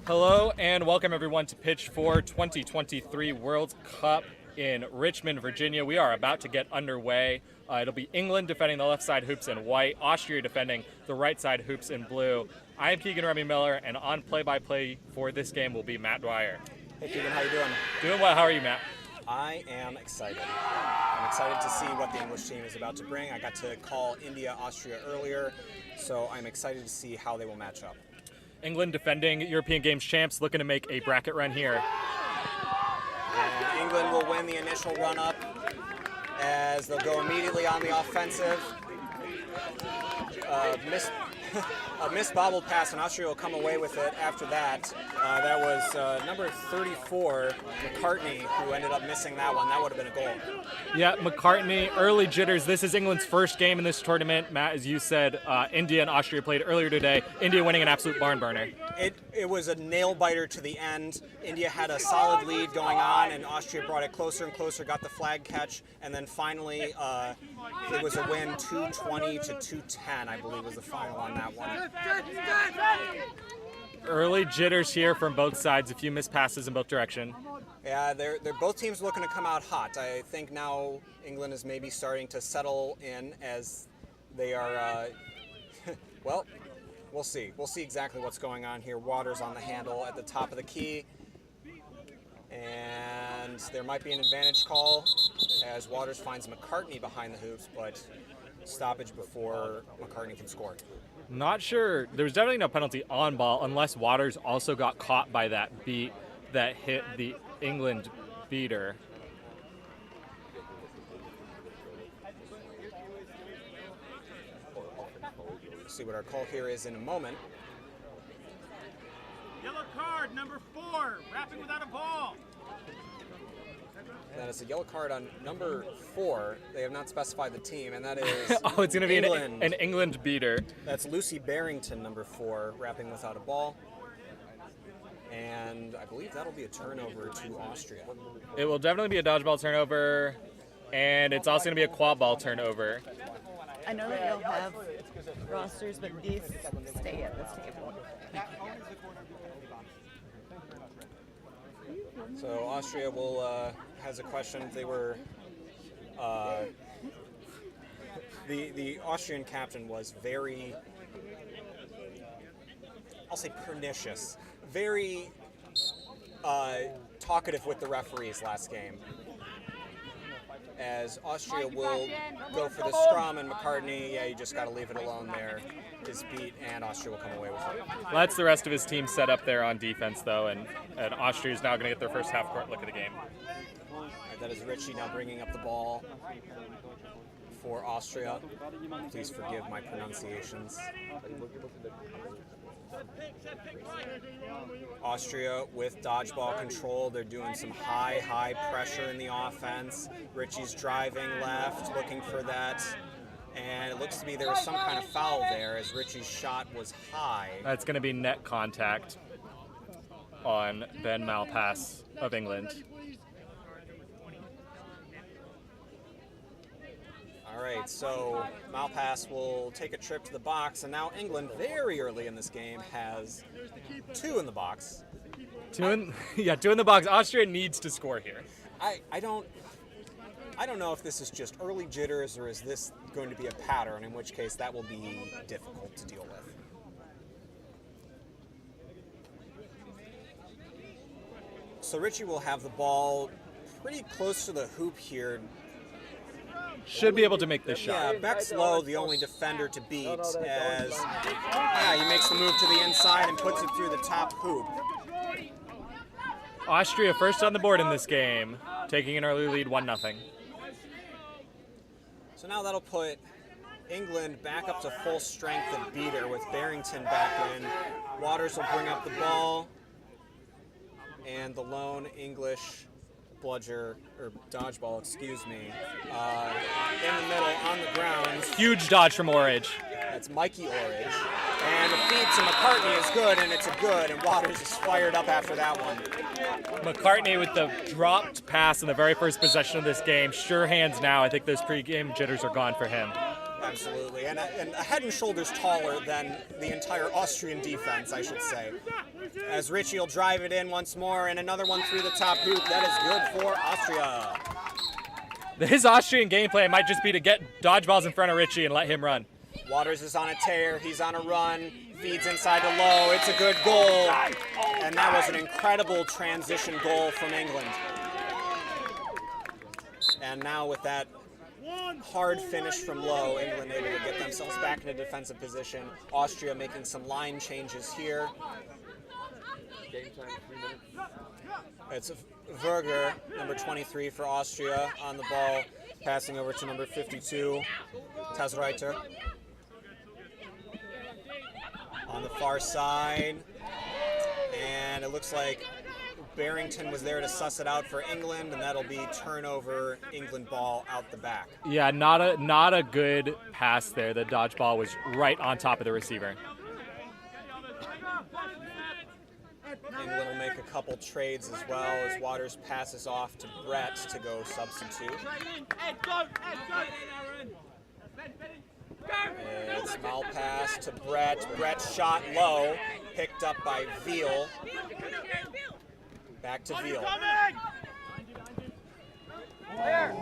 Hello and welcome everyone to Pitch for 2023 World Cup in Richmond, Virginia. We are about to get underway. It'll be England defending the left side hoops in white, Austria defending the right side hoops in blue. I am Keegan Remy Miller, and on play-by-play for this game will be Matt Dwyer. Hey Keegan, how you doing? Doing well. How are you, Matt? I am excited. I'm excited to see what the English team is about to bring. I got to call India, Austria earlier, so I'm excited to see how they will match up. England defending European Games champs, looking to make a bracket run here. And England will win the initial run-up as they'll go immediately on the offensive. A missed bobbled pass, and Austria will come away with it after that. That was number 34, McCartney, who ended up missing that one. That would have been a goal. Yeah, McCartney, early jitters. This is England's first game in this tournament. Matt, as you said, India and Austria played earlier today. India winning an absolute barn burner. It was a nail-biter to the end. India had a solid lead going on, and Austria brought it closer and closer, got the flag catch, and then finally it was a win 220 to 210, I believe was the final on that one. Early jitters here from both sides, a few missed passes in both directions. Yeah, they're both teams looking to come out hot. I think now England is maybe starting to settle in as they are, well, we'll see. We'll see exactly what's going on here. Waters on the handle at the top of the key. And there might be an advantage call as Waters finds McCartney behind the hoops, but stoppage before McCartney can score. Not sure. There was definitely no penalty on ball unless Waters also got caught by that beat that hit the England beater. We'll see what our call here is in a moment. Yellow card, number 4, wrapping without a ball. That is a yellow card on number 4. They have not specified the team, and that is oh, it's going to be England. an England beater. That's Lucy Barrington, number 4, wrapping without a ball. And I believe that'll be a turnover to Austria. It will definitely be a dodgeball turnover, and it's also going to be a quad ball turnover. I know that you'll have rosters, but these stay at this table. So Austria has a question. They were the Austrian captain was very, I'll say pernicious, very talkative with the referees last game. As Austria will go for the scrum, and McCartney, yeah, you just got to leave it alone there, is beat, and Austria will come away with it. Well, that's the rest of his team set up there on defense, though, and Austria is now going to get their first half-court look at the game. All right, that is Richie now bringing up the ball for Austria. Please forgive my pronunciations. Austria with dodgeball control. They're doing some high pressure in the offense. Richie's driving left, looking for that. And it looks to me there was some kind of foul there as Richie's shot was high. That's going to be net contact on Ben Malpass of England. All right, so Malpass will take a trip to the box, and now England, very early in this game, has 2 in the box. Two in the box. Austria needs to score here. I don't know if this is just early jitters or is this going to be a pattern, in which case that will be difficult to deal with. So Richie will have the ball pretty close to the hoop here. Should be able to make this shot. Yeah, Beck's low, the only defender to beat, as he makes the move to the inside and puts it through the top hoop. Austria first on the board in this game, taking an early lead 1-0. So now that'll put England back up to full strength and beater with Barrington back in. Waters will bring up the ball, and the lone English dodgeball, excuse me, in the middle on the ground. Huge dodge from Orridge. That's Mikey Orridge. And the feed to McCartney is good, and it's a good, and Waters is fired up after that one. McCartney with the dropped pass in the very first possession of this game. Sure hands now. I think those pre-game jitters are gone for him. Absolutely, and a head and shoulders taller than the entire Austrian defense, I should say. As Richie will drive it in once more, and another one through the top hoop. That is good for Austria. His Austrian game plan might just be to get dodgeballs in front of Richie and let him run. Waters is on a tear. He's on a run. Feeds inside to Low. It's a good goal. And that was an incredible transition goal from England. And now with that hard finish from Low, England able to get themselves back in a defensive position. Austria making some line changes here. Game time, 3 minutes. It's Verger, number 23 for Austria, on the ball, passing over to number 52, Tasreiter. On the far side, and it looks like Barrington was there to suss it out for England, and that'll be turnover, England ball out the back. Yeah, not a good pass there. The dodgeball was right on top of the receiver. England will make a couple trades as well as Waters passes off to Brett to go substitute. It's foul pass to Brett. Brett shot low, picked up by Veal. Back to Veal.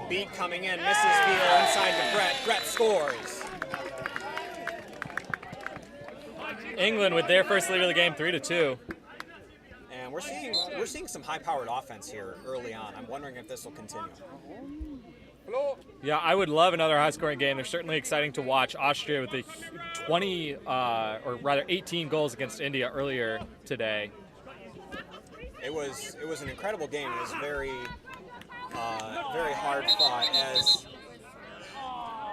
Beat coming in, misses Veal inside to Brett. Brett scores. England with their first lead of the game, 3-2. And we're seeing some high-powered offense here early on. I'm wondering if this will continue. Yeah, I would love another high-scoring game. They're certainly exciting to watch. Austria with the 18 goals against India earlier today. It was an incredible game. It was very hard fought. As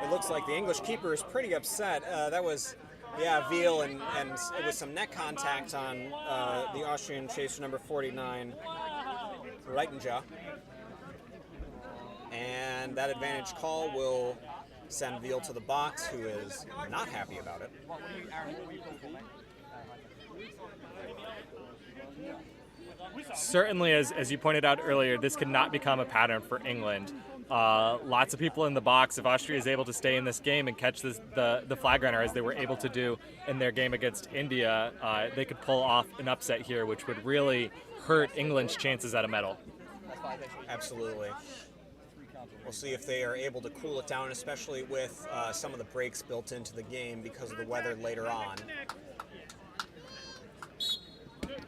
it looks like the English keeper is pretty upset. That was Veal, and it was some neck contact on the Austrian chaser number 49, Reitenja. And that advantage call will send Veal to the box, who is not happy about it. Certainly, as you pointed out earlier, this could not become a pattern for England. Lots of people in the box. If Austria is able to stay in this game and catch the flag runner, as they were able to do in their game against India, they could pull off an upset here, which would really hurt England's chances at a medal. Absolutely. We'll see if they are able to cool it down, especially with some of the breaks built into the game because of the weather later on.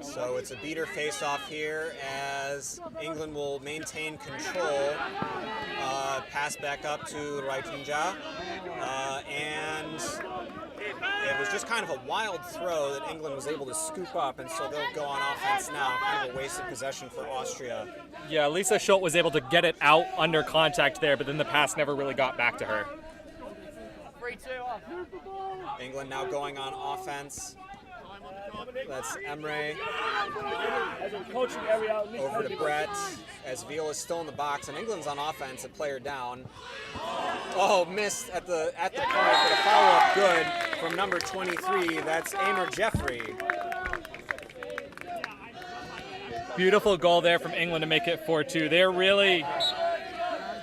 So it's a beater face-off here as England will maintain control. Pass back up to Reitenja. And it was just kind of a wild throw that England was able to scoop up, and so they'll go on offense now. Kind of a wasted possession for Austria. Yeah, Lisa Schultz was able to get it out under contact there, but then the pass never really got back to her. England now going on offense. That's Emre over to Brett as Veal is still in the box, and England's on offense, a player down. Oh, missed at the point, but a follow-up good from number 23. That's Amor Jeffrey. Beautiful goal there from England to make it 4-2. They're really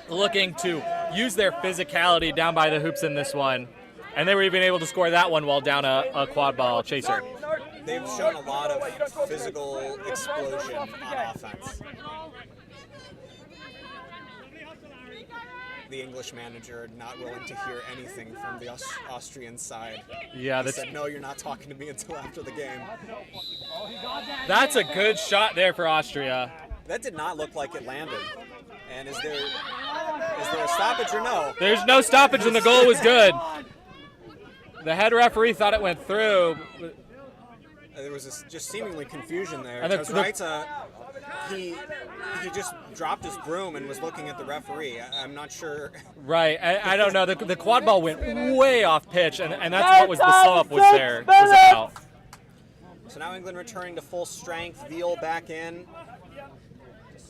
looking to use their physicality down by the hoops in this one, and they were even able to score that one while down a quad ball chaser. They've shown a lot of physical explosion on offense. The English manager not willing to hear anything from the Austrian side. Yeah, he said, "No, you're not talking to me until after the game." That's a good shot there for Austria. That did not look like it landed. And is there a stoppage or no? There's no stoppage, and the goal was good. The head referee thought it went through. There was just seemingly confusion there. And he just dropped his broom and was looking at the referee. I'm not sure. Right, I don't know. The quad ball went way off pitch, and that's what was the slow up was there. Was out. So now England returning to full strength. Veal back in.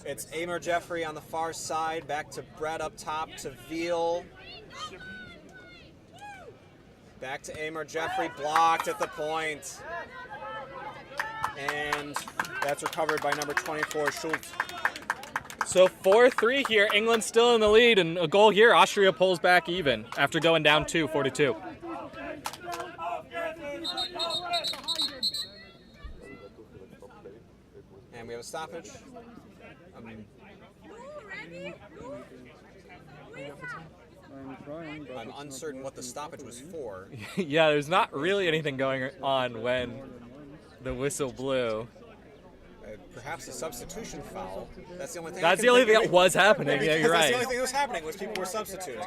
It's Amor Jeffrey on the far side. Back to Brett up top to Veal. Back to Amor Jeffrey, blocked at the point. And that's recovered by number 24, Schultz. So 4-3 here. England still in the lead, and a goal here. Austria pulls back even after going down 4-2. And we have a stoppage. I'm uncertain what the stoppage was for. Yeah, there's not really anything going on when the whistle blew. Perhaps a substitution foul. That's the only thing. That's the only thing that was happening. Yeah, you're That's right. the only thing that was happening was people were substituting.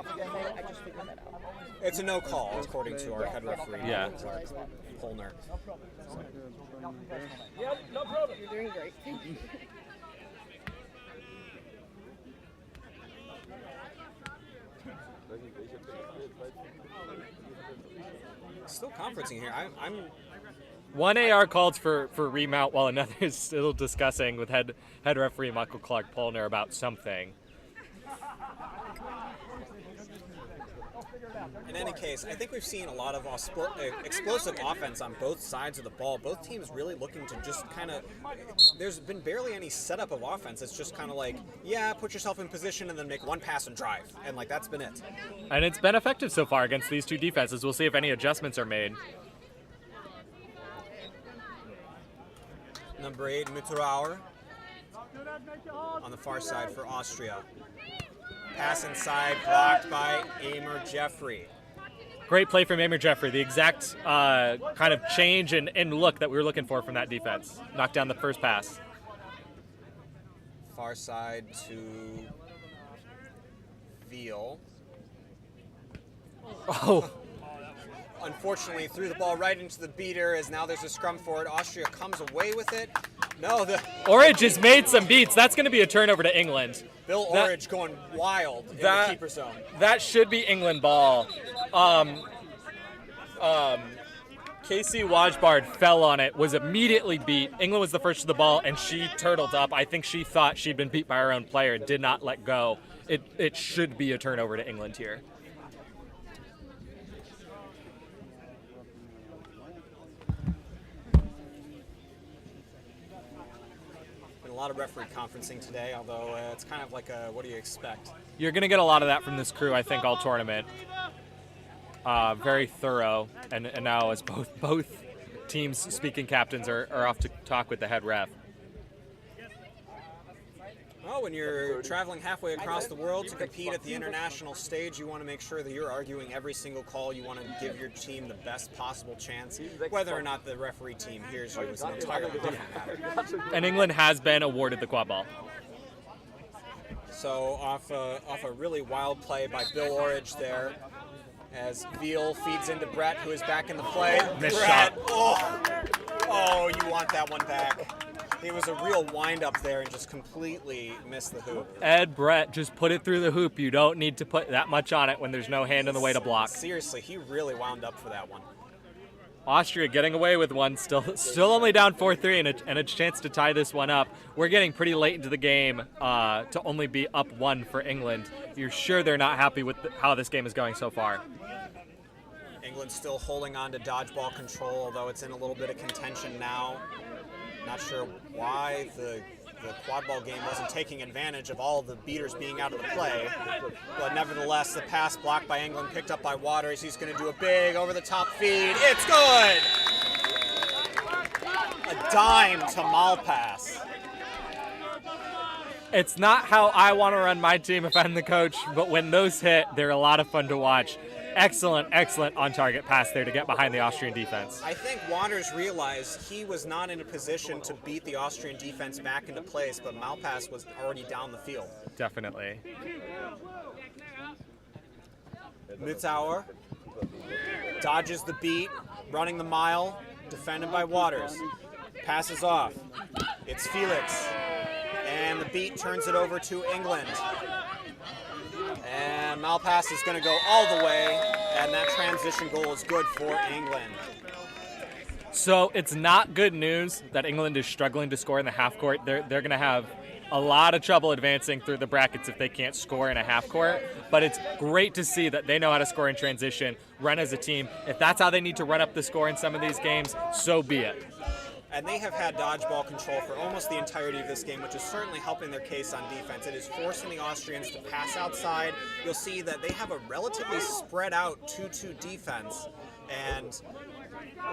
It's a no call, according to our head referee, Yeah. Polner. You're doing great. Still conferencing here. I'm One AR called for remount while another is still discussing with head referee Michael Clark Polner about something. In any case, I think we've seen a lot of explosive offense on both sides of the ball. Both teams really looking to just kind of. There's been barely any setup of offense. It's just kind of like, yeah, put yourself in position and then make one pass and drive, and like that's been it. And it's been effective so far against these two defenses. We'll see if any adjustments are made. Number 8, Mitterauer, on the far side for Austria. Pass inside, blocked by Amer Jeffrey. Great play from Amer Jeffrey. The exact kind of change in look that we were looking for from that defense. Knocked down the first pass. Far side to Veal. Oh, Unfortunately, threw the ball right into the beater as now there's a scrum for it. Austria comes away with it. No, Orridge has made some beats. That's going to be a turnover to England. Bill Orridge going wild in the keeper zone. That should be England ball. Casey Wajbard fell on it, was immediately beat. England was the first to the ball, and she turtled up. I think she thought she'd been beat by her own player and did not let go. It should be a turnover to England here. A lot of referee conferencing today, although it's kind of like a, what do you expect? You're going to get a lot of that from this crew, I think, all tournament. Very thorough, and now as both teams' speaking captains are off to talk with the head ref. Well, when you're traveling halfway across the world to compete at the international stage, you want to make sure that you're arguing every single call. You want to give your team the best possible chance. Whether or not the referee team hears you is an entirely different matter. And England has been awarded the quad ball. So off a really wild play by Bill Orridge there, as Veal feeds into Brett, who is back in the play. Missed Brett, shot. oh, you want that one back. It was a real wind-up there and just completely missed the hoop. Ed Brett just put it through the hoop. You don't need to put that much on it when there's no hand in the way to block. Seriously, he really wound up for that one. Austria getting away with one, still only down 4-3 and a chance to tie this one up. We're getting pretty late into the game to only be up 1 for England. You're sure they're not happy with how this game is going so far. England still holding on to dodgeball control, although it's in a little bit of contention now. Not sure why the quad ball game wasn't taking advantage of all the beaters being out of the play. But nevertheless, the pass blocked by England, picked up by Waters. He's going to do a big over-the-top feed. It's good! A dime to Malpass. It's not how I want to run my team if I'm the coach, but when those hit, they're a lot of fun to watch. Excellent on-target pass there to get behind the Austrian defense. I think Waters realized he was not in a position to beat the Austrian defense back into place, but Malpass was already down the field. Definitely. Mitauer dodges the beat, running the mile, defended by Waters. Passes off. It's Felix. And the beat turns it over to England. And Malpass is going to go all the way, and that transition goal is good for England. So it's not good news that England is struggling to score in the half court. They're going to have a lot of trouble advancing through the brackets if they can't score in a half court. But it's great to see that they know how to score in transition, run as a team. If that's how they need to run up the score in some of these games, so be it. And they have had dodgeball control for almost the entirety of this game, which is certainly helping their case on defense. It is forcing the Austrians to pass outside. You'll see that they have a relatively spread out 2-2 defense. And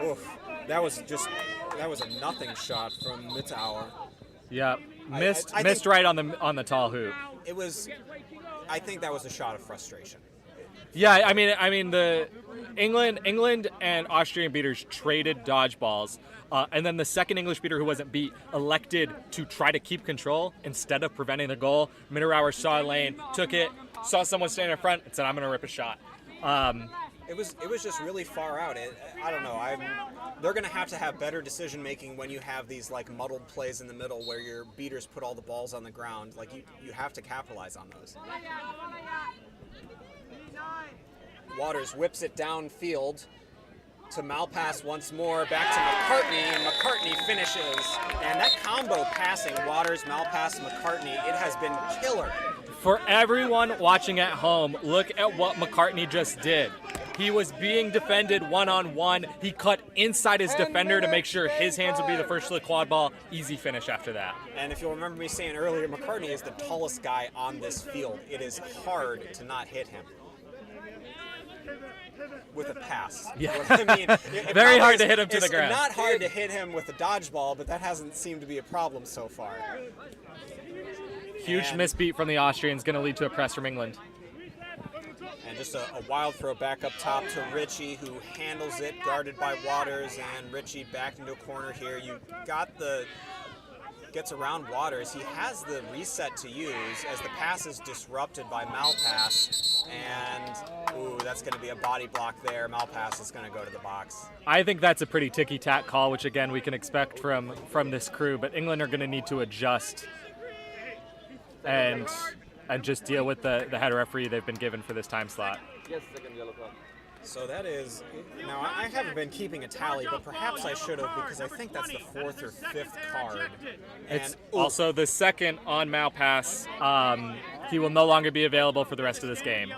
oof, that was a nothing shot from Mitauer. Yeah, missed I missed think right on the tall hoop. it was. I think that was a shot of frustration. Yeah, I mean the England and Austrian beaters traded dodgeballs, and then the second English beater who wasn't beat elected to try to keep control instead of preventing the goal. Mitterauer saw a lane, took it, saw someone standing in front, and said, "I'm going to rip a shot." It was just really far out. I don't know. They're going to have better decision making when you have these like muddled plays in the middle where your beaters put all the balls on the ground. Like you have to capitalize on those. Waters whips it downfield to Malpass once more, back to McCartney, and McCartney finishes. And that combo passing, Waters, Malpass, McCartney, it has been killer. For everyone watching at home, look at what McCartney just did. He was being defended one-on-one. He cut inside his defender to make sure his hands would be the first to the quad ball. Easy finish after that. And if you'll remember me saying earlier, McCartney is the tallest guy on this field. It is hard to not hit him with a pass. Yeah. I mean, it Very hard to is- hit him to the it's ground. not hard to hit him with a dodgeball, but that hasn't seemed to be a problem so far. Huge And- misbeat from the Austrians, going to lead to a press from England. And just a wild throw back up top to Ritchie, who handles it, guarded by Waters, and Ritchie back into a corner here. You got gets around Waters. He has the reset to use as the pass is disrupted by Malpass, and ooh, that's going to be a body block there. Malpass is going to go to the box. I think that's a pretty ticky-tack call, which again we can expect from this crew, but England are going to need to adjust and just deal with the head referee they've been given for this time slot. Yes, second yellow card. So that is, now I haven't been keeping a tally, but perhaps I should have because I think that's the fourth or fifth card. And It's also the second on Malpass. He will no longer be available for the rest of this game.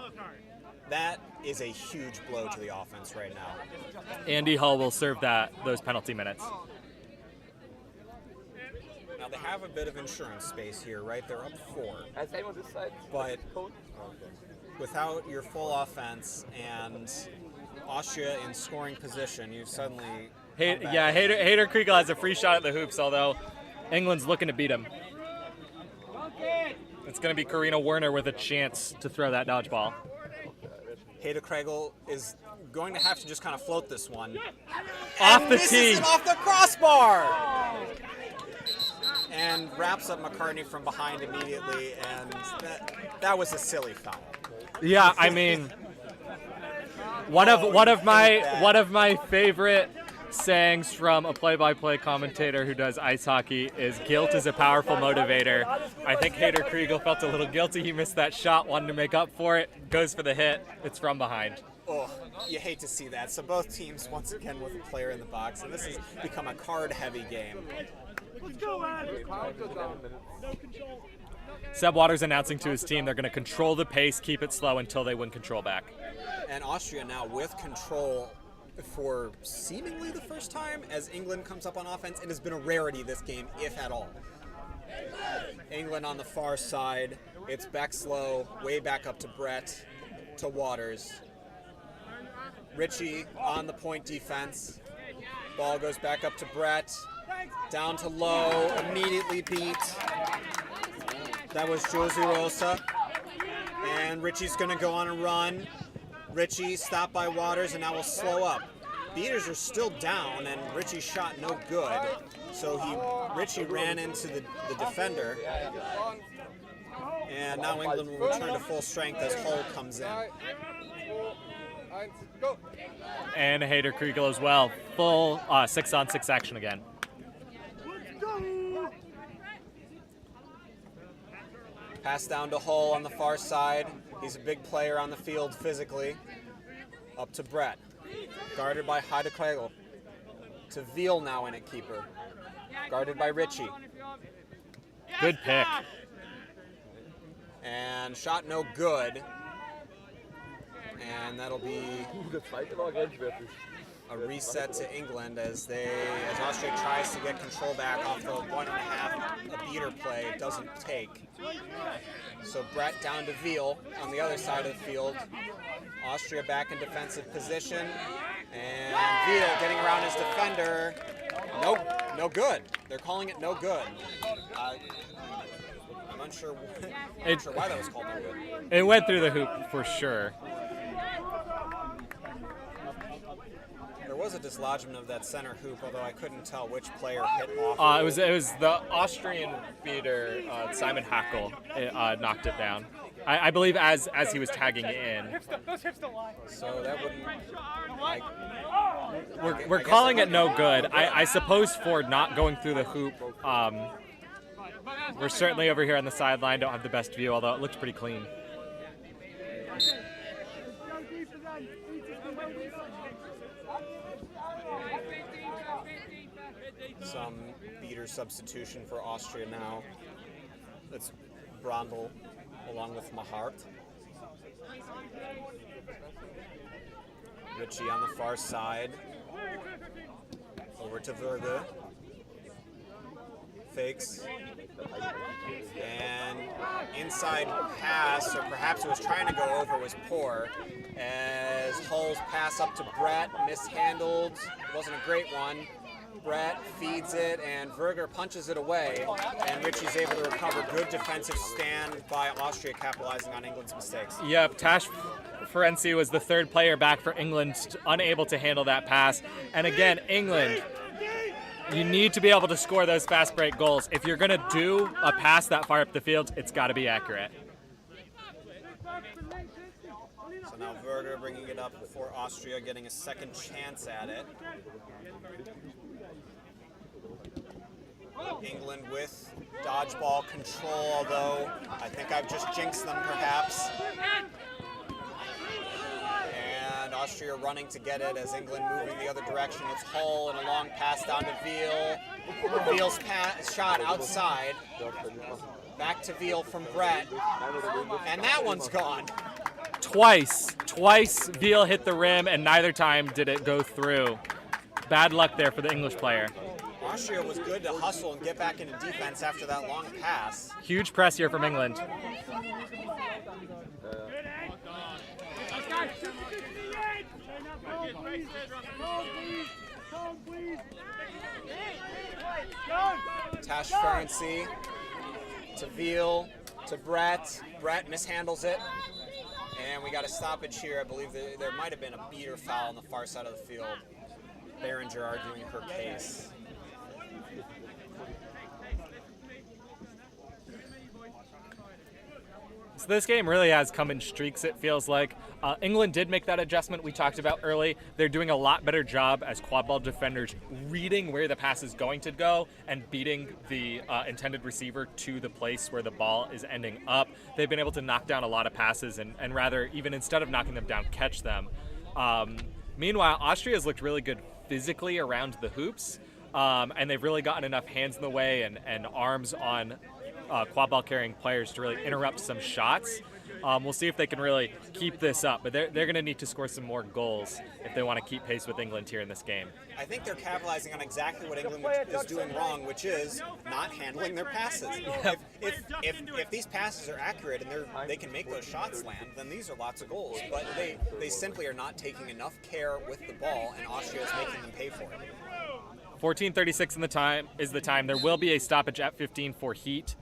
that is a huge blow to the offense right now. Andy Hull will serve those penalty minutes. Now they have a bit of insurance space here, right? They're up 4. Same on this side. But Code. without your full offense and Austria in scoring position, you suddenly come back. Hayter Kriegel has a free shot at the hoops, although England's looking to beat him. It's going to be Karina Werner with a chance to throw that dodgeball. Hayder Kregel is going to have to just kind of float this one. Off And the misses tee. it off the crossbar! And wraps up McCartney from behind immediately, and that was a silly foul. Yeah, I mean, one of my favorite sayings from a play-by-play commentator who does ice hockey is "Guilt is a powerful motivator." I think Hayter Kriegel felt a little guilty. He missed that shot, wanted to make up for it. Goes for the hit. It's from behind. Oh, you hate to see that. So both teams once again with a player in the box, and this has become a card-heavy game. Seb Waters announcing to his team they're going to control the pace, keep it slow until they win control back. And Austria now with control for seemingly the first time as England comes up on offense. It has been a rarity this game, if at all. England on the far side. It's back slow, way back up to Brett, to Waters. Ritchie on the point defense. Ball goes back up to Brett. Down to Low, immediately beat. That was Josie Rosa. And Ritchie's gonna go on a run. Ritchie stopped by Waters and now will slow up. Beaters are still down and Ritchie's shot no good. So Ritchie ran into the defender. And now England will return to full strength as Hull comes in. And Hayter Kriegel as well. Full 6-on-6 action again. Pass down to Hull on the far side. He's a big player on the field physically. Up to Brett. Guarded by Hayder Kregel. To Veal now in at keeper. Guarded by Ritchie. Good pick. And shot no good. And that'll be Das zweite war grenzwertig. a reset to England as Austria tries to get control back off the 1.5 a beater play. It doesn't take. So Brett down to Veal on the other side of the field. Austria back in defensive position. And Veal getting around his defender. Nope. No good. They're calling it no good. I'm unsure, unsure why that was called no good. It went through the hoop for sure. There was a dislodgement of that center hoop, although I couldn't tell which player hit off. It was the Austrian beater Simon Hackel knocked it down. I believe as he was tagging it in. So that wouldn't. We're calling it no good. I suppose for not going through the hoop. We're certainly over here on the sideline. Don't have the best view, although it looks pretty clean. Some beater substitution for Austria now. That's Brondel along with Mahart. Ritchie on the far side. Over to Verge. Fakes. And inside pass, or perhaps it was trying to go over, was poor. As Hull's pass up to Brett, mishandled. Wasn't a great one. Brett feeds it, and Verger punches it away, and Ritchie's able to recover. Good defensive stand by Austria, capitalizing on England's mistakes. Yep, Tash Ferenczi was the third player back for England, unable to handle that pass. And again, England, you need to be able to score those fast break goals. If you're going to do a pass that far up the field, it's got to be accurate. So now Verger bringing it up for Austria, getting a second chance at it. England with dodgeball control, although I think I've just jinxed them perhaps. And Austria running to get it as England moving the other direction. It's Hull and a long pass down to Veal. Veal's shot outside. Back to Veal from Brett. And that one's gone. Twice Veal hit the rim, and neither time did it go through. Bad luck there for the English player. Austria was good to hustle and get back into defense after that long pass. Huge press here from England. Tash Ferenczi to Veal to Brett. Brett mishandles it. And we got a stoppage here. I believe there might have been a beater foul on the far side of the field. Behringer arguing her case. So this game really has come in streaks, it feels like. England did make that adjustment we talked about early. They're doing a lot better job as quad ball defenders reading where the pass is going to go and beating the intended receiver to the place where the ball is ending up. They've been able to knock down a lot of passes and rather, even instead of knocking them down, catch them. Meanwhile, Austria's looked really good physically around the hoops, and they've really gotten enough hands in the way and arms on quad ball carrying players to really interrupt some shots. We'll see if they can really keep this up, but they're going to need to score some more goals if they want to keep pace with England here in this game. I think they're capitalizing on exactly what England is doing wrong, which is not handling their passes. If these passes are accurate and they can make those shots land, then these are lots of goals. But they simply are not taking enough care with the ball, and Austria is making them pay for it. 14:36 is the time. There will be a stoppage at 15 for heat.